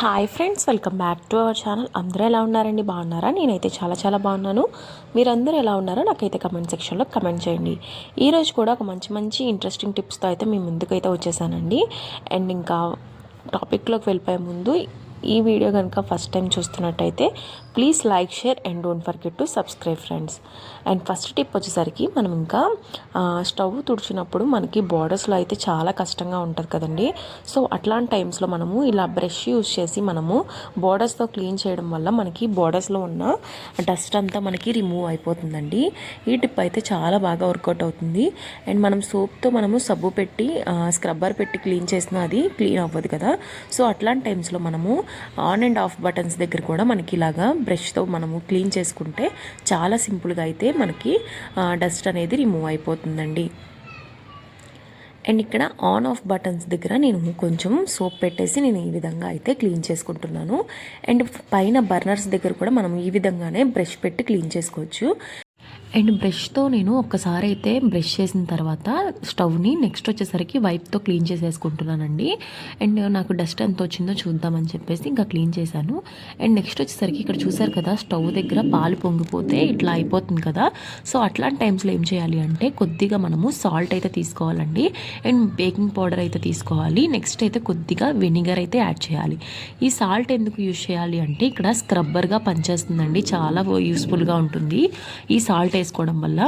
Hi friends, welcome back to our channel. అందరూ ఎలా ఉన్నారండి? బాగున్నారా? నేనైతే చాలా బాగున్నాను. మీరందరూ ఎలా ఉన్నారో నాకైతే కమెంట్ సెక్షన్లో కమెంట్ చేయండి. ఈరోజు కూడా ఒక మంచి ఇంట్రెస్టింగ్ టిప్స్తో అయితే మీ ముందుకైతే వచ్చేసానండి. అండ్ ఇంకా టాపిక్లోకి వెళ్ళిపోయే ముందు ఈ వీడియో కనుక ఫస్ట్ టైం చూస్తున్నట్టయితే please like, share and don't forget to subscribe friends. And first tip వచ్చేసరికి మనం ఇంకా స్టవ్ తుడిచినప్పుడు మనకి బోర్డర్స్లో అయితే చాలా కష్టంగా ఉంటుంది కదండి. సో అట్లాంటి టైమ్స్లో మనము ఇలా బ్రష్ యూజ్ చేసి మనము బోర్డర్స్తో క్లీన్ చేయడం వల్ల మనకి బోర్డర్స్లో ఉన్న డస్ట్ అంతా మనకి రిమూవ్ అయిపోతుందండి. ఈ టిప్ అయితే చాలా బాగా వర్కౌట్ అవుతుంది. అండ్ మనం సోప్తో మనము సబ్బు పెట్టి స్క్రబ్బర్ పెట్టి క్లీన్ చేసినా అది క్లీన్ అవ్వదు కదా. సో అట్లాంటి టైమ్స్లో మనము ఆన్ అండ్ ఆఫ్ బటన్స్ దగ్గర కూడా మనకి ఇలాగా బ్రష్తో మనము క్లీన్ చేసుకుంటే చాలా సింపుల్గా అయితే మనకి డస్ట్ అనేది రిమూవ్ అయిపోతుందండి. అండ్ ఇక్కడ ఆన్ ఆఫ్ బటన్స్ దగ్గర నేను కొంచెం సోప్ పెట్టేసి నేను ఈ విధంగా అయితే క్లీన్ చేసుకుంటున్నాను. అండ్ పైన బర్నర్స్ దగ్గర కూడా మనం ఈ విధంగానే బ్రష్ పెట్టి క్లీన్ చేసుకోవచ్చు. అండ్ బ్రష్తో నేను ఒక్కసారి అయితే బ్రష్ చేసిన తర్వాత స్టవ్ని నెక్స్ట్ వచ్చేసరికి వైప్తో క్లీన్ చేసేసుకుంటున్నానండి. అండ్ నాకు డస్ట్ ఎంత వచ్చిందో చూద్దామని చెప్పేసి ఇంకా క్లీన్ చేశాను. అండ్ నెక్స్ట్ వచ్చేసరికి ఇక్కడ చూసారు కదా, స్టవ్ దగ్గర పాలు పొంగిపోతే ఇట్లా అయిపోతుంది కదా. సో అట్లాంటి టైమ్స్లో ఏం చేయాలి అంటే కొద్దిగా మనము సాల్ట్ అయితే తీసుకోవాలండి. అండ్ బేకింగ్ పౌడర్ అయితే తీసుకోవాలి. నెక్స్ట్ అయితే కొద్దిగా వెనిగర్ అయితే యాడ్ చేయాలి. ఈ సాల్ట్ ఎందుకు యూజ్ చేయాలి అంటే ఇక్కడ స్క్రబ్బర్గా పనిచేస్తుందండి, చాలా యూస్ఫుల్గా ఉంటుంది. ఈ సాల్ట్ వేసుకోవడం వల్ల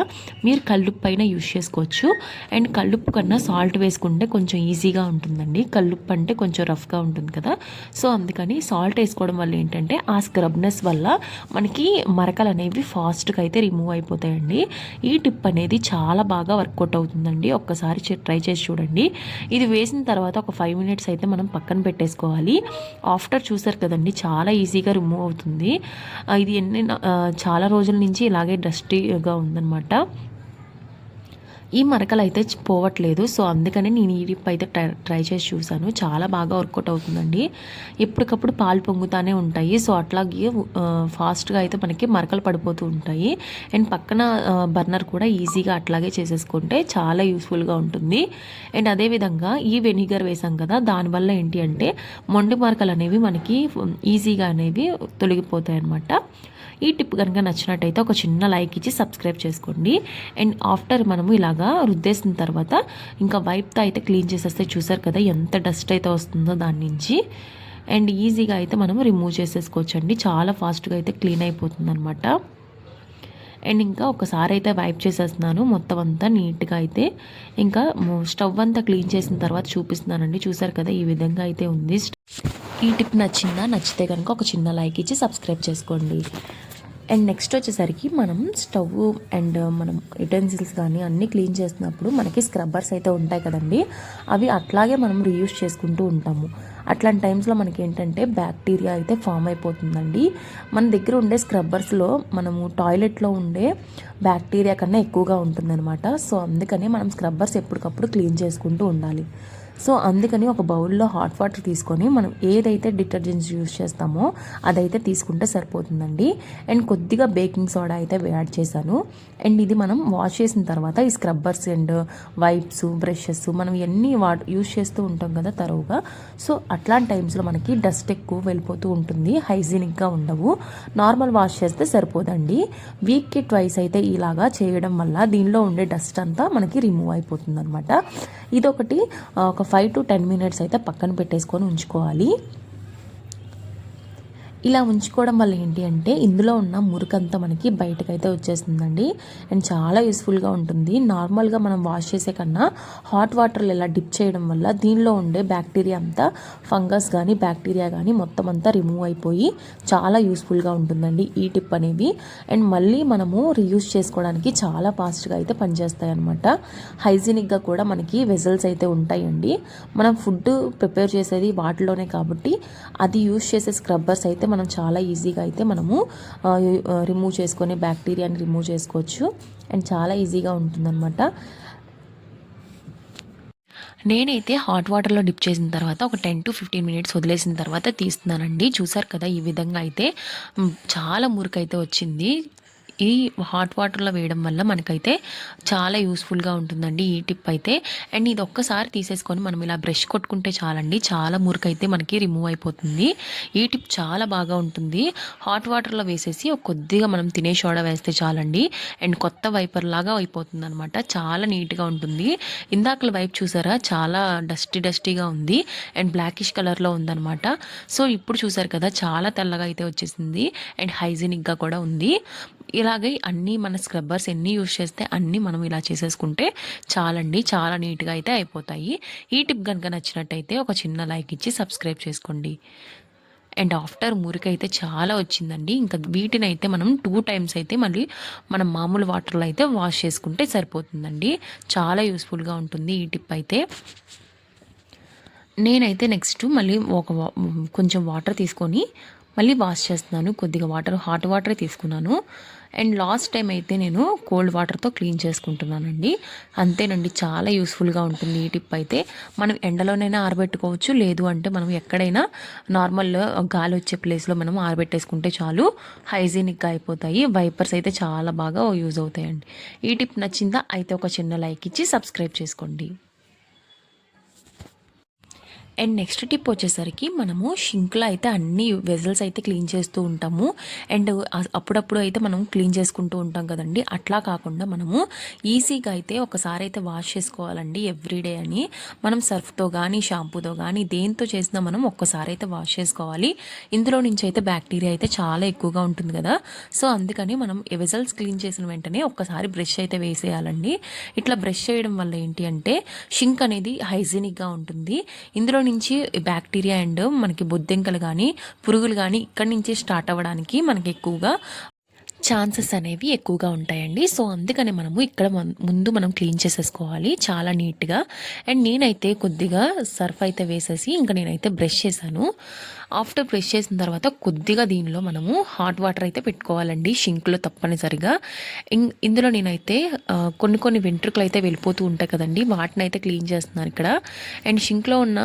మీరు కల్లుప్పు పైన యూజ్ చేసుకోవచ్చు. అండ్ కల్లుప్పు కన్నా సాల్ట్ వేసుకుంటే కొంచెం ఈజీగా ఉంటుందండి. కల్లుప్పు అంటే కొంచెం రఫ్గా ఉంటుంది కదా. సో అందుకని సాల్ట్ వేసుకోవడం వల్ల ఏంటంటే ఆ స్క్రబ్నెస్ వల్ల మనకి మరకలు అనేవి ఫాస్ట్గా అయితే రిమూవ్ అయిపోతాయండి. ఈ టిప్ అనేది చాలా బాగా వర్కౌట్ అవుతుందండి. ఒక్కసారి ట్రై చేసి చూడండి. ఇది వేసిన తర్వాత ఒక 5 మినిట్స్ అయితే మనం పక్కన పెట్టేసుకోవాలి. ఆఫ్టర్ చూసారు కదండి, చాలా ఈజీగా రిమూవ్ అవుతుంది. ఇది చాలా రోజుల నుంచి ఇలాగే డస్టీగా ఉందన్నమాట. ఈ మరకలు అయితే పోవట్లేదు. సో అందుకని నేను ఈ టిప్ అయితే ట్రై చేసి చూసాను. చాలా బాగా వర్కౌట్ అవుతుందండి. ఎప్పటికప్పుడు పాలు పొంగుతానే ఉంటాయి. సో అట్లాగే ఫాస్ట్గా అయితే మనకి మరకలు పడిపోతూ ఉంటాయి. అండ్ పక్కన బర్నర్ కూడా ఈజీగా అట్లాగే చేసేసుకుంటే చాలా యూస్ఫుల్గా ఉంటుంది. అండ్ అదేవిధంగా ఈ వెనిగర్ వేసాం కదా, దానివల్ల ఏంటి అంటే మొండి మరకలు అనేవి మనకి ఈజీగా అనేవి తొలగిపోతాయి అన్నమాట. ఈ టిప్ కనుక నచ్చినట్టయితే ఒక చిన్న లైక్ ఇచ్చి సబ్స్క్రైబ్ చేసుకోండి. అండ్ ఆఫ్టర్ మనము ఇలాగా రుద్దేసిన తర్వాత ఇంకా వైప్తో అయితే క్లీన్ చేసేస్తే చూసారు కదా ఎంత డస్ట్ అయితే వస్తుందో దాని నుంచి. అండ్ ఈజీగా అయితే మనము రిమూవ్ చేసేసుకోవచ్చు అండి. చాలా ఫాస్ట్గా అయితే క్లీన్ అయిపోతుంది అనమాట. అండ్ ఇంకా ఒకసారి అయితే వైప్ చేసేస్తున్నాను మొత్తం అంతా నీట్గా అయితే. ఇంకా స్టవ్ అంతా క్లీన్ చేసిన తర్వాత చూపిస్తున్నానండి. చూసారు కదా ఈ విధంగా అయితే ఉంది. ఈ టిప్ నచ్చితే కనుక ఒక చిన్న లైక్ ఇచ్చి సబ్స్క్రైబ్ చేసుకోండి. అండ్ నెక్స్ట్ వచ్చేసరికి మనం స్టవ్ అండ్ మనం యుటెన్సిల్స్ కానీ అన్నీ క్లీన్ చేస్తున్నప్పుడు మనకి స్క్రబ్బర్స్ అయితే ఉంటాయి కదండి, అవి అట్లాగే మనం రీయూజ్ చేసుకుంటూ ఉంటాము. అట్లాంటి టైమ్స్లో మనకి ఏంటంటే బ్యాక్టీరియా అయితే ఫామ్ అయిపోతుందండి. మన దగ్గర ఉండే స్క్రబ్బర్స్లో మనము టాయిలెట్లో ఉండే బ్యాక్టీరియా కన్నా ఎక్కువగా ఉంటుందన్నమాట. సో అందుకని మనం స్క్రబ్బర్స్ ఎప్పటికప్పుడు క్లీన్ చేసుకుంటూ ఉండాలి. సో అందుకని ఒక బౌల్లో హాట్ వాటర్ తీసుకొని మనం ఏదైతే డిటర్జెంట్స్ యూజ్ చేస్తామో అదైతే తీసుకుంటే సరిపోతుందండి. అండ్ కొద్దిగా బేకింగ్ సోడా అయితే యాడ్ చేశాను. అండ్ ఇది మనం వాష్ చేసిన తర్వాత ఈ స్క్రబ్బర్స్ అండ్ వైప్స్, బ్రషెస్ మనం ఎన్ని యూజ్ చేస్తూ ఉంటాం కదా తరువుగా. సో అట్లాంటి టైమ్స్లో మనకి డస్ట్ ఎక్కువ వెళ్ళిపోతూ ఉంటుంది, హైజీనిక్గా ఉండవు. నార్మల్ వాష్ చేస్తే సరిపోదండి. వీక్కి ట్వైస్ అయితే ఇలాగా చేయడం వల్ల దీనిలో ఉండే డస్ట్ అంతా మనకి రిమూవ్ అయిపోతుంది అనమాట. ఇదొకటి ఒక 5 to 10 మినిట్స్ అయితే పక్కన పెట్టేసుకొని ఉంచుకోవాలి. ఇలా ఉంచుకోవడం వల్ల ఏంటి అంటే ఇందులో ఉన్న మురికంతా మనకి బయటకైతే వచ్చేస్తుందండి. అండ్ చాలా యూస్ఫుల్గా ఉంటుంది. నార్మల్గా మనం వాష్ చేసే కన్నా హాట్ వాటర్లో ఇలా డిప్ చేయడం వల్ల దీనిలో ఉండే బ్యాక్టీరియా అంతా, ఫంగస్ కానీ బ్యాక్టీరియా కానీ మొత్తం అంతా రిమూవ్ అయిపోయి చాలా యూస్ఫుల్గా ఉంటుందండి ఈ టిప్ అనేవి. అండ్ మళ్ళీ మనము రీయూజ్ చేసుకోవడానికి చాలా ఫాస్ట్గా అయితే పనిచేస్తాయి అనమాట. హైజీనిక్గా కూడా మనకి వెజల్స్ అయితే ఉంటాయండి. మనం ఫుడ్ ప్రిపేర్ చేసేది వాటిలోనే కాబట్టి అది యూజ్ చేసే స్క్రబ్బర్స్ అయితే మనం చాలా ఈజీగా అయితే మనము రిమూవ్ చేసుకొని బ్యాక్టీరియాని రిమూవ్ చేసుకోవచ్చు. అండ్ చాలా ఈజీగా ఉంటుందన్నమాట. నేనైతే హాట్ వాటర్లో డిప్ చేసిన తర్వాత ఒక 10 to 15 మినిట్స్ వదిలేసిన తర్వాత తీస్తున్నానండి. చూసారు కదా ఈ విధంగా అయితే చాలా మురికైతే వచ్చింది. ఈ హాట్ వాటర్లో వేయడం వల్ల మనకైతే చాలా యూస్ఫుల్గా ఉంటుందండి ఈ టిప్ అయితే. అండ్ ఇది ఒక్కసారి తీసేసుకొని మనం ఇలా బ్రష్ కొట్టుకుంటే చాలండి, చాలా మురికైతే మనకి రిమూవ్ అయిపోతుంది. ఈ టిప్ చాలా బాగా ఉంటుంది. హాట్ వాటర్లో వేసేసి కొద్దిగా మనం తినే సోడా వేస్తే చాలండి, అండ్ కొత్త వైపర్ లాగా అయిపోతుంది అనమాట. చాలా నీట్గా ఉంటుంది. ఇందాకల వైప్ చూసారా, చాలా డస్టీగా ఉంది అండ్ బ్లాకిష్ కలర్లో ఉందన్నమాట. సో ఇప్పుడు చూసారు కదా, చాలా తెల్లగా అయితే వచ్చేసింది అండ్ హైజీనిక్గా కూడా ఉంది. ఇలాగే అన్నీ మన స్క్రబ్బర్స్ ఎన్ని యూజ్ చేస్తే అన్నీ మనం ఇలా చేసేసుకుంటే చాలండి, చాలా నీట్గా అయితే అయిపోతాయి. ఈ టిప్ కనుక నచ్చినట్టయితే ఒక చిన్న లైక్ ఇచ్చి సబ్స్క్రైబ్ చేసుకోండి. అండ్ ఆఫ్టర్ మురికైతే చాలా వచ్చిందండి. ఇంకా వీటిని అయితే మనం 2 టైమ్స్ అయితే మళ్ళీ మనం మామూలు వాటర్లో అయితే వాష్ చేసుకుంటే సరిపోతుందండి. చాలా యూస్ఫుల్గా ఉంటుంది ఈ టిప్ అయితే. నేనైతే నెక్స్ట్ మళ్ళీ కొంచెం వాటర్ తీసుకొని మళ్ళీ వాష్ చేస్తున్నాను. కొద్దిగా హాట్ వాటరే తీసుకున్నాను. అండ్ లాస్ట్ టైం అయితే నేను కోల్డ్ వాటర్తో క్లీన్ చేసుకుంటున్నానండి. అంతేనండి, చాలా యూస్ఫుల్గా ఉంటుంది ఈ టిప్ అయితే. మనం ఎండలోనైనా ఆరబెట్టుకోవచ్చు, లేదు అంటే మనం ఎక్కడైనా నార్మల్ గాలి వచ్చే ప్లేస్లో మనం ఆరబెట్టేసుకుంటే చాలు, హైజీనిక్గా అయిపోతాయి. వైపర్స్ అయితే చాలా బాగా యూజ్ అవుతాయండి. ఈ టిప్ నచ్చిందా అయితే ఒక చిన్న లైక్ ఇచ్చి సబ్స్క్రైబ్ చేసుకోండి. అండ్ నెక్స్ట్ టిప్ వచ్చేసరికి మనము షింక్లో అయితే అన్ని వెజల్స్ అయితే క్లీన్ చేస్తూ ఉంటాము. అండ్ అప్పుడప్పుడు అయితే మనం క్లీన్ చేసుకుంటూ ఉంటాం కదండి. అట్లా కాకుండా మనము ఈజీగా అయితే ఒకసారి అయితే వాష్ చేసుకోవాలండి ఎవ్రీడే అని. మనం సర్ఫ్తో కానీ షాంపూతో కానీ దేంతో చేసినా మనం ఒక్కసారి అయితే వాష్ చేసుకోవాలి. ఇందులో నుంచి అయితే బ్యాక్టీరియా అయితే చాలా ఎక్కువగా ఉంటుంది కదా. సో అందుకని మనం వెజల్స్ క్లీన్ చేసిన వెంటనే ఒక్కసారి బ్రష్ అయితే వేసేయాలండి. ఇట్లా బ్రష్ చేయడం వల్ల ఏంటి అంటే షింక్ అనేది హైజీనిక్గా ఉంటుంది. ఇందులో నుంచి బ్యాక్టీరియా అండ్ మనకి బొద్దింకలు కానీ పురుగులు కానీ ఇక్కడి నుంచి స్టార్ట్ అవ్వడానికి మనకి ఎక్కువగా ఛాన్సెస్ అనేవి ఎక్కువగా ఉంటాయండి. సో అందుకని మనము ఇక్కడ ముందు మనం క్లీన్ చేసేసుకోవాలి చాలా నీట్గా. అండ్ నేనైతే కొద్దిగా సర్ఫ్ అయితే వేసేసి ఇంకా నేనైతే బ్రష్ చేశాను. ఆఫ్టర్ బ్రష్ చేసిన తర్వాత కొద్దిగా దీనిలో మనము హాట్ వాటర్ అయితే పెట్టుకోవాలండి షింక్లో తప్పనిసరిగా. ఇందులో నేనైతే కొన్ని వెంట్రుకలు అయితే వెళ్ళిపోతూ ఉంటాయి కదండి, వాటిని అయితే క్లీన్ చేస్తున్నాను ఇక్కడ. అండ్ షింక్లో ఉన్న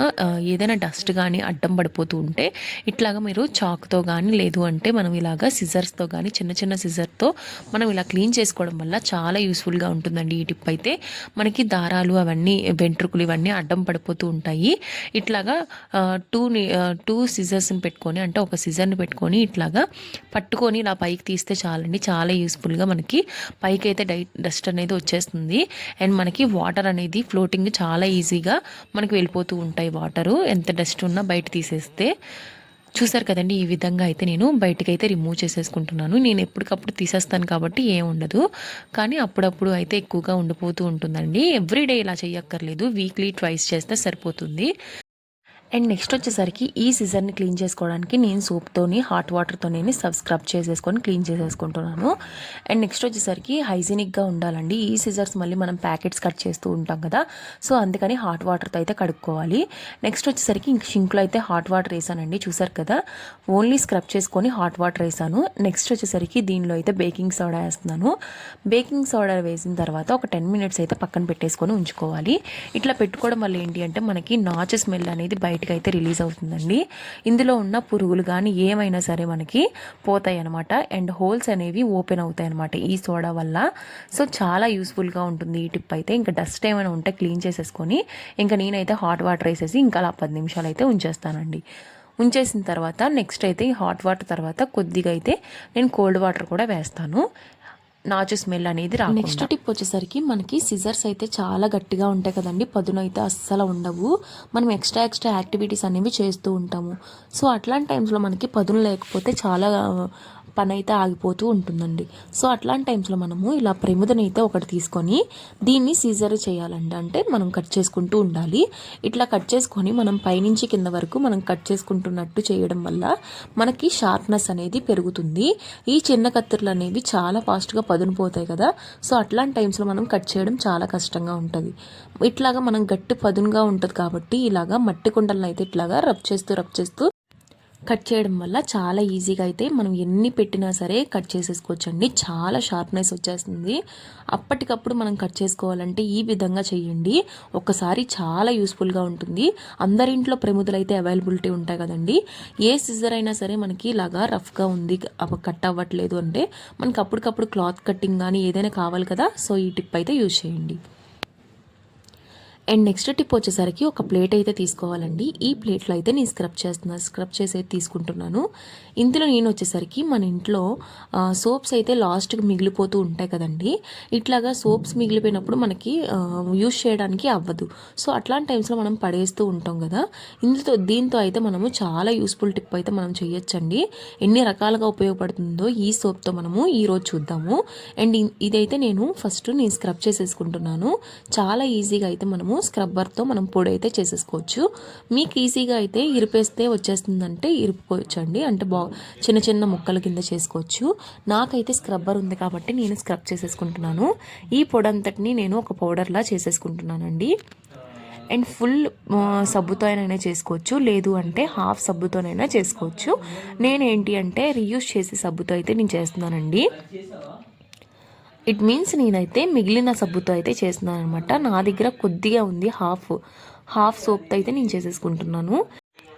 ఏదైనా డస్ట్ కానీ అడ్డం పడిపోతూ ఉంటే ఇట్లాగా మీరు చాక్తో కానీ లేదు అంటే మనం ఇలాగా సిజర్స్తో కానీ చిన్న సిజర్తో మనం ఇలా క్లీన్ చేసుకోవడం వల్ల చాలా యూస్ఫుల్గా ఉంటుందండి ఈ టిప్ అయితే. మనకి దారాలు అవన్నీ వెంట్రుకలు ఇవన్నీ అడ్డం పడిపోతూ ఉంటాయి. ఇట్లాగా టూ సిజర్స్ని పెట్టుకొని అంటే ఒక సిజర్ని పెట్టుకొని ఇట్లాగా పట్టుకొని ఇలా పైకి తీస్తే చాలండి, చాలా యూస్ఫుల్గా మనకి పైకి అయితే డస్ట్ అనేది వచ్చేస్తుంది. అండ్ మనకి వాటర్ అనేది ఫ్లోటింగ్ చాలా ఈజీగా మనకి వెళ్ళిపోతూ ఉంటాయి. వాటరు ఎంత డస్ట్ ఉన్నా బయట తీసేస్తే. చూసారు కదండి, ఈ విధంగా అయితే నేను బయటకు అయితే రిమూవ్ చేసేసుకుంటున్నాను. నేను ఎప్పటికప్పుడు తీసేస్తాను కాబట్టి ఏం ఉండదు, కానీ అప్పుడప్పుడు అయితే ఎక్కువగా ఉండిపోతూ ఉంటుందండి. ఎవ్రీడే ఇలా చేయక్కర్లేదు, వీక్లీ ట్వైస్ చేస్తే సరిపోతుంది. అండ్ నెక్స్ట్ వచ్చేసరికి ఈ సిజర్ని క్లీన్ చేసుకోవడానికి నేను సోప్తోని హాట్ వాటర్తోనే స్క్రబ్ చేసేసుకొని క్లీన్ చేసేసుకుంటున్నాను. అండ్ నెక్స్ట్ వచ్చేసరికి హైజీనిక్గా ఉండాలండి. ఈ సిజర్స్ మళ్ళీ మనం ప్యాకెట్స్ కట్ చేస్తూ ఉంటాం కదా, సో అందుకని హాట్ వాటర్తో అయితే కడుక్కోవాలి. నెక్స్ట్ వచ్చేసరికి ఇంక షింక్లో అయితే హాట్ వాటర్ వేసానండి. చూసారు కదా, ఓన్లీ స్క్రబ్ చేసుకొని హాట్ వాటర్ వేసాను. నెక్స్ట్ వచ్చేసరికి దీనిలో అయితే బేకింగ్ సోడా వేస్తున్నాను. బేకింగ్ సోడా వేసిన తర్వాత ఒక 10 మినిట్స్ అయితే పక్కన పెట్టేసుకొని ఉంచుకోవాలి. ఇట్లా పెట్టుకోవడం వల్ల ఏంటి అంటే మనకి నాచు స్మెల్ అనేది బయటకు అయితే రిలీజ్ అవుతుందండి. ఇందులో ఉన్న పురుగులు కానీ ఏమైనా సరే మనకి పోతాయి అనమాట. అండ్ హోల్స్ అనేవి ఓపెన్ అవుతాయి అనమాట ఈ సోడా వల్ల. సో చాలా యూస్ఫుల్గా ఉంటుంది ఈ టిప్ అయితే. ఇంకా డస్ట్ ఏమైనా ఉంటే క్లీన్ చేసేసుకొని ఇంకా నేనైతే హాట్ వాటర్ వేసేసి ఇంకా అలా 10 నిమిషాలు అయితే ఉంచేస్తానండి. ఉంచేసిన తర్వాత నెక్స్ట్ అయితే ఈ హాట్ వాటర్ తర్వాత కొద్దిగా అయితే నేను కోల్డ్ వాటర్ కూడా వేస్తాను, నాచు స్మెల్ అనేది రా. నెక్స్ట్ టిప్ వచ్చేసరికి మనకి సిజర్స్ అయితే చాలా గట్టిగా ఉంటాయి కదండి, పదును అయితే అస్సలు ఉండవు. మనం ఎక్స్ట్రా యాక్టివిటీస్ అనేవి చేస్తూ ఉంటాము. సో అట్లాంటి టైమ్స్లో మనకి పదును లేకపోతే చాలా పని అయితే ఆగిపోతూ ఉంటుందండి. సో అట్లాంటి టైమ్స్లో మనము ఇలా ప్రమిదని అయితే ఒకటి తీసుకొని దీన్ని సీజర్ చేయాలండి. అంటే మనం కట్ చేసుకుంటూ ఉండాలి. ఇట్లా కట్ చేసుకొని మనం పైనుంచి కింద వరకు మనం కట్ చేసుకుంటున్నట్టు చేయడం వల్ల మనకి షార్ప్నెస్ అనేది పెరుగుతుంది. ఈ చిన్న కత్తిరలు అనేవి చాలా ఫాస్ట్గా పదును పోతాయి కదా, సో అట్లాంటి టైమ్స్లో మనం కట్ చేయడం చాలా కష్టంగా ఉంటుంది. ఇట్లాగా మనం గట్టి పదునుగా ఉంటుంది కాబట్టి ఇలాగా మట్టి కుండలను అయితే ఇట్లాగా రబ్ చేస్తూ కట్ చేయడం వల్ల చాలా ఈజీగా అయితే మనం ఎన్ని పెట్టినా సరే కట్ చేసేసుకోవచ్చండి. చాలా షార్ప్నెస్ వచ్చేస్తుంది. అప్పటికప్పుడు మనం కట్ చేసుకోవాలంటే ఈ విధంగా చేయండి. ఒక్కసారి చాలా యూస్ఫుల్గా ఉంటుంది. అందరింట్లో ప్రమిదలు అయితే అవైలబిలిటీ ఉంటాయి కదండి. ఏ సిజర్ అయినా సరే మనకి ఇలాగా రఫ్గా ఉంది, కట్ అవ్వట్లేదు అంటే మనకి అప్పటికప్పుడు క్లాత్ కటింగ్ కానీ ఏదైనా కావాలి కదా. సో ఈ టిప్ అయితే యూజ్ చేయండి. అండ్ నెక్స్ట్ టిప్ వచ్చేసరికి ఒక ప్లేట్ అయితే తీసుకోవాలండి. ఈ ప్లేట్లో అయితే నేను స్క్రబ్ చేసి తీసుకుంటున్నాను. ఇందులో నేను వచ్చేసరికి మన ఇంట్లో సోప్స్ అయితే లాస్ట్కి మిగిలిపోతూ ఉంటాయి కదండి. ఇట్లాగా సోప్స్ మిగిలిపోయినప్పుడు మనకి యూజ్ చేయడానికి అవ్వదు. సో అట్లాంటి టైమ్స్లో మనం పడేస్తూ ఉంటాం కదా. దీంతో అయితే మనము చాలా యూస్ఫుల్ టిప్ అయితే మనం చేయొచ్చండి. ఎన్ని రకాలుగా ఉపయోగపడుతుందో ఈ సోప్తో మనము ఈరోజు చూద్దాము. అండ్ ఇదైతే నేను స్క్రబ్ చేసేసుకుంటున్నాను. చాలా ఈజీగా అయితే మనము స్క్రబ్బర్తో మనం పొడి అయితే చేసేసుకోవచ్చు. మీకు ఈజీగా అయితే ఇరిపేస్తే వచ్చేస్తుందంటే ఇరుపుకోవచ్చు అండి. అంటే చిన్న చిన్న ముక్కల కింద చేసుకోవచ్చు. నాకైతే స్క్రబ్బర్ ఉంది కాబట్టి నేను స్క్రబ్ చేసేసుకుంటున్నాను. ఈ పొడి అంతటిని నేను ఒక పౌడర్లా చేసేసుకుంటున్నానండి. అండ్ ఫుల్ సబ్బుతోనైనా చేసుకోవచ్చు, లేదు అంటే హాఫ్ సబ్బుతోనైనా చేసుకోవచ్చు. నేనేంటి అంటే రీయూజ్ చేసే సబ్బుతో అయితే నేను చేస్తున్నానండి. ఇట్ మీన్స్ నేనైతే మిగిలిన సబ్బుతో అయితే చేస్తున్నాను అనమాట. నా దగ్గర కొద్దిగా ఉంది, హాఫ్ సోప్తో అయితే నేను చేసేసుకుంటున్నాను.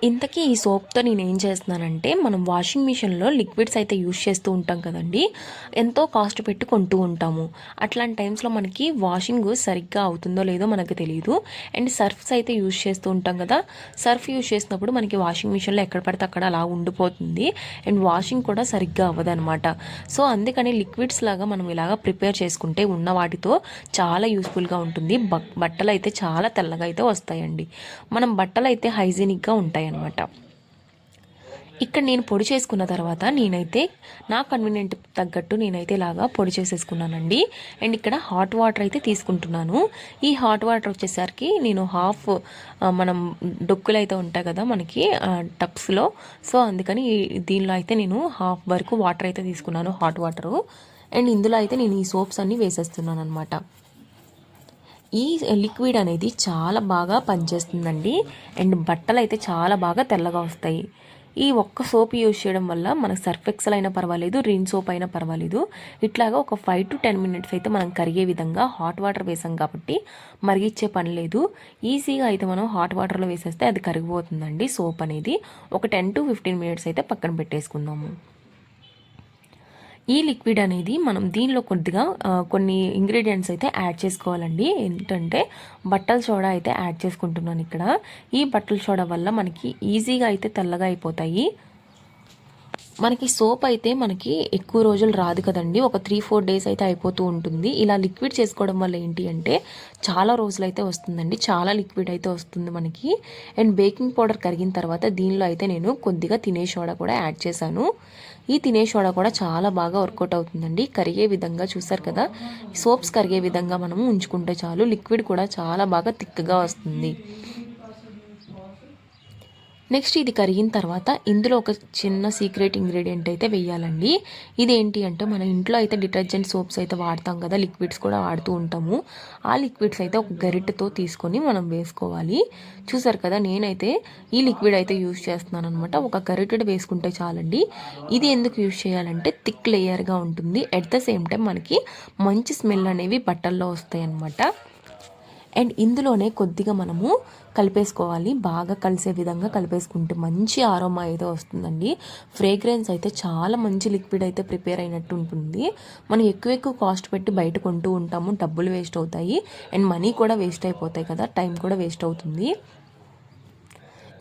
ఇంతకీ ఈ సోప్తో నేను ఏం చేస్తున్నానంటే, మనం వాషింగ్ మిషన్లో లిక్విడ్స్ అయితే యూజ్ చేస్తూ ఉంటాం కదండి. ఎంతో కాస్ట్ పెట్టి కొంటూ ఉంటాము. అట్లాంటి టైమ్స్లో మనకి వాషింగ్ సరిగ్గా అవుతుందో లేదో మనకు తెలియదు. అండ్ సర్ఫ్స్ అయితే యూజ్ చేస్తూ ఉంటాం కదా. సర్ఫ్ యూజ్ చేసినప్పుడు మనకి వాషింగ్ మిషన్లో ఎక్కడ పడితే అక్కడ అలా ఉండిపోతుంది. అండ్ వాషింగ్ కూడా సరిగ్గా అవ్వదనమాట. సో అందుకని లిక్విడ్స్ లాగా మనం ఇలాగా ప్రిపేర్ చేసుకుంటే ఉన్న వాటితో చాలా యూస్ఫుల్గా ఉంటుంది. బట్టలు అయితే చాలా తెల్లగా అయితే వస్తాయండి. మనం బట్టలు అయితే హైజీనిక్గా ఉంటాయి అనమాట. ఇక్కడ నేను పొడి చేసుకున్న తర్వాత నేనైతే నా కన్వీనియంట్ తగ్గట్టు నేనైతే ఇలాగా పొడి చేసేసుకున్నానండి. అండ్ ఇక్కడ హాట్ వాటర్ అయితే తీసుకుంటున్నాను. ఈ హాట్ వాటర్ వచ్చేసరికి నేను మనం డొక్కులు అయితే ఉంటాయి కదా మనకి టబ్స్లో. సో అందుకని దీనిలో అయితే నేను హాఫ్ వరకు వాటర్ అయితే తీసుకున్నాను, హాట్ వాటరు. అండ్ ఇందులో అయితే నేను ఈ సోప్స్ అన్నీ వేసేస్తున్నాను అనమాట. ఈ లిక్విడ్ అనేది చాలా బాగా పనిచేస్తుందండి. అండ్ బట్టలు అయితే చాలా బాగా తెల్లగా వస్తాయి. ఈ ఒక్క సోప్ యూజ్ చేయడం వల్ల మనకు సర్ఫ్ ఎక్సెల్ అయినా పర్వాలేదు, రిన్ సోప్ అయినా పర్వాలేదు, ఇట్లాగా ఒక 5 to 10 minutes అయితే మనం కరిగే విధంగా హాట్ వాటర్ వేసాం కాబట్టి మరిగిచ్చే పని లేదు. ఈజీగా అయితే మనం హాట్ వాటర్లో వేసేస్తే అది కరిగిపోతుందండి సోప్ అనేది. ఒక 10 to 15 minutes అయితే పక్కన పెట్టేసుకుందాము. ఈ లిక్విడ్ అనేది మనం దీనిలో కొన్ని ఇంగ్రీడియంట్స్ అయితే యాడ్ చేసుకోవాలండి. ఏంటంటే బట్టల సోడా అయితే యాడ్ చేసుకుంటున్నాను ఇక్కడ. ఈ బట్టల సోడా వల్ల మనకి ఈజీగా అయితే తెల్లగా అయిపోతాయి. మనకి సోప్ అయితే మనకి ఎక్కువ రోజులు రాదు కదండి. ఒక 3-4 days అయితే అయిపోతూ ఉంటుంది. ఇలా లిక్విడ్ చేసుకోవడం వల్ల ఏంటి అంటే చాలా రోజులు అయితే వస్తుందండి. చాలా లిక్విడ్ అయితే వస్తుంది మనకి. అండ్ బేకింగ్ పౌడర్ కరిగిన తర్వాత దీనిలో అయితే నేను కొద్దిగా తినే సోడా కూడా యాడ్ చేశాను. ఈ తినే సోడా కూడా చాలా బాగా వర్కౌట్ అవుతుందండి. కరిగే విధంగా చూసారు కదా, సోప్స్ కరిగే విధంగా మనము ఉంచుకుంటే చాలు. లిక్విడ్ కూడా చాలా బాగా థిక్గా వస్తుంది. నెక్స్ట్ ఇది కరిగిన తర్వాత ఇందులో ఒక చిన్న సీక్రెట్ ఇంగ్రీడియంట్ అయితే వేయాలండి. ఇదేంటి అంటే మన ఇంట్లో అయితే డిటర్జెంట్ సోప్స్ అయితే వాడతాం కదా, లిక్విడ్స్ కూడా వాడుతూ ఉంటాము. ఆ లిక్విడ్స్ అయితే ఒక గరిటెతో తీసుకొని మనం వేసుకోవాలి. చూసారు కదా, నేనైతే ఈ లిక్విడ్ అయితే యూజ్ చేస్తున్నాను అనమాట. ఒక గరిటెడు వేసుకుంటే చాలండి. ఇది ఎందుకు యూజ్ చేయాలంటే థిక్ లేయర్గా ఉంటుంది. ఎట్ ద సేమ్ టైం మనకి మంచి స్మెల్ అనేవి బట్టల్లో వస్తాయి అన్నమాట. అండ్ ఇందులోనే కొద్దిగా మనము కలిపేసుకోవాలి. బాగా కలిసే విధంగా కలిపేసుకుంటే మంచి ఆరోమా అయితే వస్తుందండి. ఫ్రేగ్రెన్స్ అయితే చాలా మంచి లిక్విడ్ అయితే ప్రిపేర్ అయినట్టు ఉంటుంది. మనం ఎక్కువ కాస్ట్ పెట్టి బయట కొంటూ ఉంటాము, డబ్బులు వేస్ట్ అవుతాయి అండ్ మనీ కూడా వేస్ట్ అయిపోతాయి కదా, టైం కూడా వేస్ట్ అవుతుంది.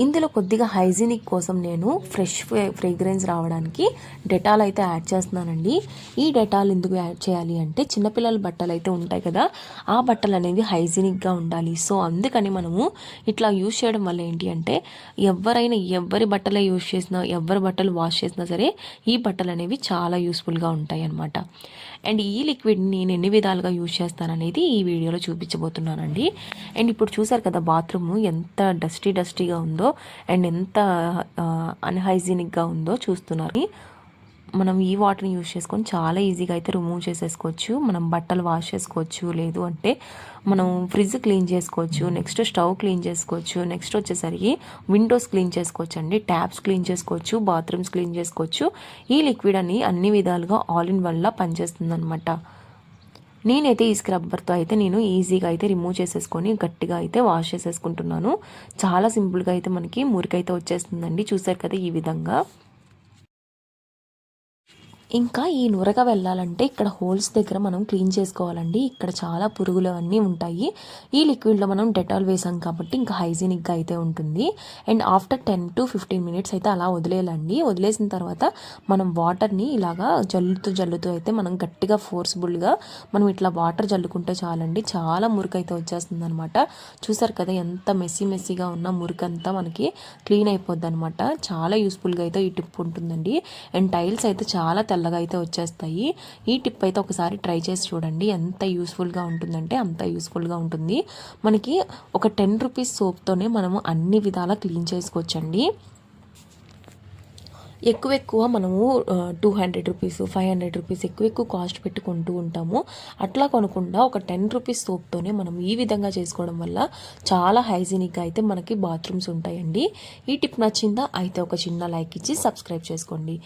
ఇందులో కొద్దిగా హైజీనిక్ కోసం నేను ఫ్రెష్ ఫ్రేగ్రెన్స్ రావడానికి డెటాల్ అయితే యాడ్ చేస్తున్నానండి. ఈ డెటాల్ ఎందుకు యాడ్ చేయాలి అంటే చిన్నపిల్లల బట్టలు అయితే ఉంటాయి కదా, ఆ బట్టలు అనేది హైజీనిక్గా ఉండాలి. సో అందుకని మనము ఇట్లా యూజ్ చేయడం వల్ల ఏంటి అంటే ఎవరి బట్టలే యూజ్ చేసినా, ఎవరి బట్టలు వాష్ చేసినా సరే ఈ బట్టలు అనేవి చాలా యూస్ఫుల్గా ఉంటాయి అన్నమాట. అండ్ ఈ లిక్విడ్ని నేను ఎన్ని విధాలుగా యూజ్ చేస్తాననేది ఈ వీడియోలో చూపించబోతున్నానండి. అండ్ ఇప్పుడు చూసారు కదా బాత్రూమ్ ఎంత డస్టీగా ఉందో అండ్ ఎంత అన్హైజీనిక్గా ఉందో చూస్తున్నారు. మనం ఈ వాటర్ని యూజ్ చేసుకొని చాలా ఈజీగా అయితే రిమూవ్ చేసేసుకోవచ్చు. మనం బట్టలు వాష్ చేసుకోవచ్చు, లేదు అంటే మనం ఫ్రిడ్జ్ క్లీన్ చేసుకోవచ్చు, నెక్స్ట్ స్టవ్ క్లీన్ చేసుకోవచ్చు, నెక్స్ట్ వచ్చేసరికి విండోస్ క్లీన్ చేసుకోవచ్చు అండి, ట్యాప్స్ క్లీన్ చేసుకోవచ్చు, బాత్రూమ్స్ క్లీన్ చేసుకోవచ్చు. ఈ లిక్విడ్ అని అన్ని విధాలుగా ఆల్ ఇన్ వన్లా పనిచేస్తుంది అనమాట. నేనైతే ఈ స్క్రబ్బర్తో అయితే నేను ఈజీగా అయితే రిమూవ్ చేసేసుకొని గట్టిగా అయితే వాష్ చేసేసుకుంటున్నాను. చాలా సింపుల్గా అయితే మనకి మురికైతే వచ్చేస్తుందండి. చూసారు కదా ఈ విధంగా. ఇంకా ఈ నురగ వెళ్ళాలంటే ఇక్కడ హోల్స్ దగ్గర మనం క్లీన్ చేసుకోవాలండి. ఇక్కడ చాలా పురుగులు అన్నీ ఉంటాయి. ఈ లిక్విడ్లో మనం డెటాల్ వేసాం కాబట్టి ఇంకా హైజీనిక్గా అయితే ఉంటుంది. అండ్ ఆఫ్టర్ 10 to 15 minutes అయితే అలా వదిలేయాలండి. వదిలేసిన తర్వాత మనం వాటర్ని ఇలాగా జల్లుతూ అయితే మనం గట్టిగా ఫోర్స్ఫుల్గా మనం ఇట్లా వాటర్ జల్లుకుంటే చాలండి. చాలా మురికైతే వచ్చేస్తుంది అనమాట. చూసారు కదా ఎంత మెస్సీగా ఉన్న మురికంతా మనకి క్లీన్ అయిపోద్ది అనమాట. చాలా యూస్ఫుల్గా అయితే ఈ టిప్ ఉంటుందండి. అండ్ టైల్స్ అయితే చాలా తెల్లగా అయితే వచ్చేస్తాయి. ఈ టిప్ అయితే ఒకసారి ట్రై చేసి చూడండి. ఎంత యూస్ఫుల్గా ఉంటుందంటే అంత యూస్ఫుల్గా ఉంటుంది. మనకి ఒక 10 రూపీస్ సోప్తోనే మనము అన్ని విధాలా క్లీన్ చేసుకోవచ్చండి. ఎక్కువ మనము 200 రూపీస్ 500 రూపీస్ ఎక్కువ కాస్ట్ పెట్టి కొంటూ ఉంటాము. అట్లా కొనకుండా ఒక 10 రూపీస్ సోప్తోనే మనం ఈ విధంగా చేసుకోవడం వల్ల చాలా హైజీనిక్గా అయితే మనకి బాత్రూమ్స్ ఉంటాయండి. ఈ టిప్ నచ్చిందా అయితే ఒక చిన్న లైక్ ఇచ్చి సబ్స్క్రైబ్ చేసుకోండి.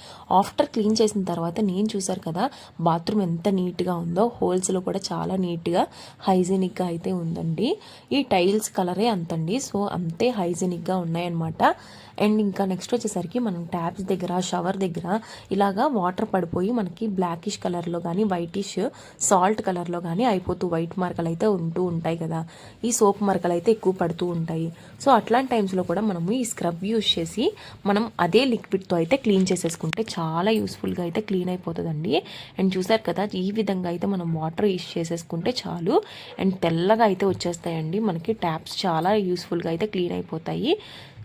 ఆఫ్టర్ క్లీన్ చేసిన తర్వాత నేను చూసారు కదా బాత్రూమ్ ఎంత నీట్గా ఉందో, హోల్స్లో కూడా చాలా నీట్గా హైజీనిక్గా అయితే ఉందండి. ఈ టైల్స్ కలరే అంతండి, సో అంతే హైజీనిక్గా ఉన్నాయన్నమాట. అండ్ ఇంకా నెక్స్ట్ వచ్చేసరికి మనం ట్యాప్స్ దగ్గర షవర్ దగ్గర ఇలాగా వాటర్ పడిపోయి మనకి బ్లాకిష్ కలర్లో కానీ వైటిష్ సాల్ట్ కలర్లో కానీ అయిపోతూ వైట్ మరకలు అయితే ఉంటూ ఉంటాయి కదా. ఈ సోప్ మరకలు అయితే ఎక్కువ పడుతూ ఉంటాయి. సో అట్లాంటి టైమ్స్లో కూడా మనము ఈ స్క్రబ్ యూజ్ చేసి మనం అదే లిక్విడ్తో అయితే క్లీన్ చేసేసుకుంటే చాలా యూస్ఫుల్గా అయితే క్లీన్ అయిపోతుందండి. అండ్ చూసారు కదా ఈ విధంగా అయితే మనం వాటర్ యూజ్ చేసేసుకుంటే చాలు. అండ్ తెల్లగా అయితే వచ్చేస్తాయండి మనకి ట్యాప్స్. చాలా యూస్ఫుల్గా అయితే క్లీన్ అయిపోతాయి.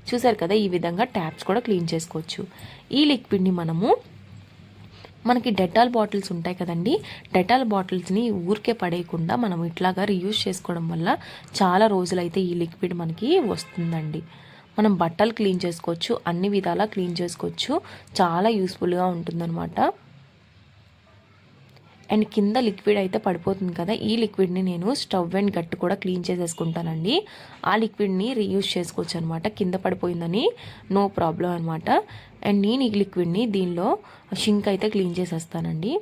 చూసారు కదా ఈ విధంగా ట్యాప్స్ కూడా క్లీన్ చేసుకోవచ్చు. ఈ లిక్విడ్ని మనకి డెటాల్ బాటిల్స్ ఉంటాయి కదండి, డెటాల్ బాటిల్స్ని ఊరికే పడేయకుండా మనం ఇట్లాగా రీయూజ్ చేసుకోవడం వల్ల చాలా రోజులైతే ఈ లిక్విడ్ మనకి వస్తుందండి. మనం బట్టలు క్లీన్ చేసుకోవచ్చు, అన్ని విధాలా క్లీన్ చేసుకోవచ్చు. చాలా యూస్ఫుల్గా ఉంటుందన్నమాట. అండ్ కింద లిక్విడ్ అయితే పడిపోతుంది కదా, ఈ లిక్విడ్ని నేను స్టవ్ అండ్ గట్టు కూడా క్లీన్ చేసేసుకుంటానండి. ఆ లిక్విడ్ని రీయూజ్ చేసుకోవచ్చు అనమాట. కింద పడిపోయిందని నో ప్రాబ్లం అనమాట. అండ్ నేను ఈ లిక్విడ్ని దీనిలో షింక్ అయితే క్లీన్ చేసేస్తానండి.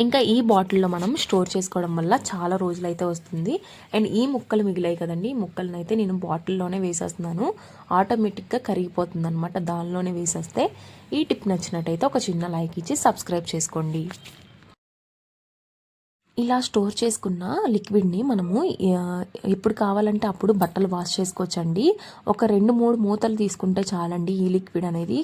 ఇంకా ఈ బాటిల్లో మనం స్టోర్ చేసుకోవడం వల్ల చాలా రోజులు అయితే వస్తుంది. అండ్ ఈ ముక్కలు మిగిలాయి కదండి, ఈ ముక్కలను అయితే నేను బాటిల్లోనే వేసేస్తున్నాను. ఆటోమేటిక్గా కరిగిపోతుంది అనమాట దానిలోనే వేసేస్తే. ఈ టిప్ నచ్చినట్టయితే ఒక చిన్న లైక్ ఇచ్చి సబ్స్క్రైబ్ చేసుకోండి. ఇలా స్టోర్ చేసుకున్న లిక్విడ్ని మనము ఎప్పుడు కావాలంటే అప్పుడు బట్టలు వాష్ చేసుకోవచ్చండి. ఒక 2-3 మూతలు తీసుకుంటే చాలండి. ఈ లిక్విడ్ అనేది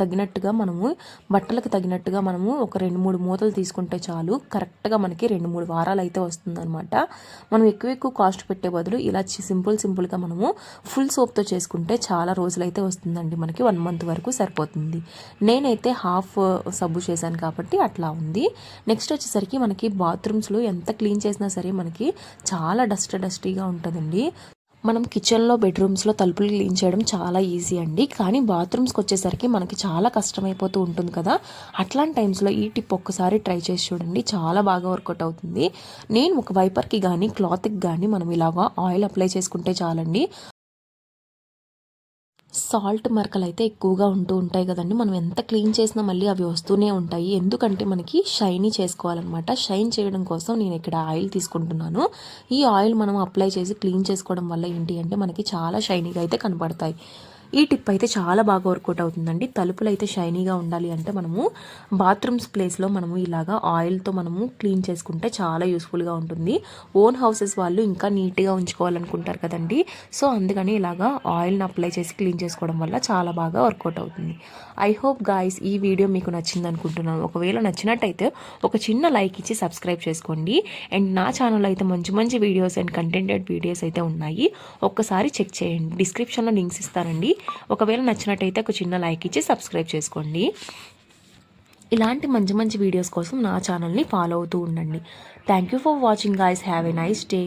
తగినట్టుగా మనము బట్టలకు తగినట్టుగా మనము ఒక 2-3 మూతలు తీసుకుంటే చాలు. కరెక్ట్గా మనకి 2-3 వారాలు అయితే వస్తుందన్నమాట. మనం ఎక్కువ కాస్ట్ పెట్టే బదులు ఇలా సింపుల్గా మనము ఫుల్ సోప్తో చేసుకుంటే చాలా రోజులు అయితే వస్తుందండి. మనకి 1 month వరకు సరిపోతుంది. నేనైతే హాఫ్ సబ్బు చేశాను కాబట్టి అట్లా ఉంది. నెక్స్ట్ వచ్చేసరికి మనకి బాత్రూమ్స్లో ఎంత క్లీన్ చేసినా సరే మనకి చాలా డస్టీగా ఉంటుందండి. మనం కిచెన్లో బెడ్రూమ్స్లో తలుపులు క్లీన్ చేయడం చాలా ఈజీ అండి. కానీ బాత్రూమ్స్కి వచ్చేసరికి మనకి చాలా కష్టమైపోతూ ఉంటుంది కదా. అట్లాంటి టైమ్స్లో ఈ టిప్ ఒక్కసారి ట్రై చేసి చూడండి, చాలా బాగా వర్కౌట్ అవుతుంది. నేను ఒక వైపర్కి కానీ క్లాత్కి కానీ మనం ఇలాగా ఆయిల్ అప్లై చేసుకుంటే చాలండి. సాల్ట్ మరకలు అయితే ఎక్కువగా ఉంటూ ఉంటాయి కదండి. మనం ఎంత క్లీన్ చేసినా మళ్ళీ అవి వస్తూనే ఉంటాయి. ఎందుకంటే మనకి షైనీ చేసుకోవాలన్నమాట. షైన్ చేయడం కోసం నేను ఇక్కడ ఆయిల్ తీసుకుంటున్నాను. ఈ ఆయిల్ మనం అప్లై చేసి క్లీన్ చేసుకోవడం వల్ల ఏంటి అంటే మనకి చాలా షైనీగా అయితే కనపడతాయి. ఈ టిప్ అయితే చాలా బాగా వర్కౌట్ అవుతుందండి. తలుపులు అయితే షైనీగా ఉండాలి అంటే మనము బాత్రూమ్స్ ప్లేస్లో మనము ఇలాగా ఆయిల్తో మనము క్లీన్ చేసుకుంటే చాలా యూస్ఫుల్గా ఉంటుంది. ఓన్ హౌసెస్ వాళ్ళు ఇంకా నీట్గా ఉంచుకోవాలనుకుంటారు కదండి. సో అందుకని ఇలాగా ఆయిల్ని అప్లై చేసి క్లీన్ చేసుకోవడం వల్ల చాలా బాగా వర్కౌట్ అవుతుంది. ఐ హోప్ గాయ్స్ ఈ వీడియో మీకు నచ్చింది అనుకుంటున్నాను. ఒకవేళ నచ్చినట్టయితే ఒక చిన్న లైక్ ఇచ్చి సబ్స్క్రైబ్ చేసుకోండి. అండ్ నా ఛానల్లో అయితే మంచి వీడియోస్ అండ్ కంటెంటెడ్ వీడియోస్ అయితే ఉన్నాయి. ఒక్కసారి చెక్ చేయండి, డిస్క్రిప్షన్లో లింక్స్ ఇస్తానండి. ఒకవేళ నచ్చినట్టయితే ఒక చిన్న లైక్ ఇచ్చి సబ్స్క్రైబ్ చేసుకోండి. ఇలాంటి మంచి వీడియోస్ కోసం నా ఛానల్ని ఫాలో అవుతూ ఉండండి. Thank you for watching guys. Have a nice day.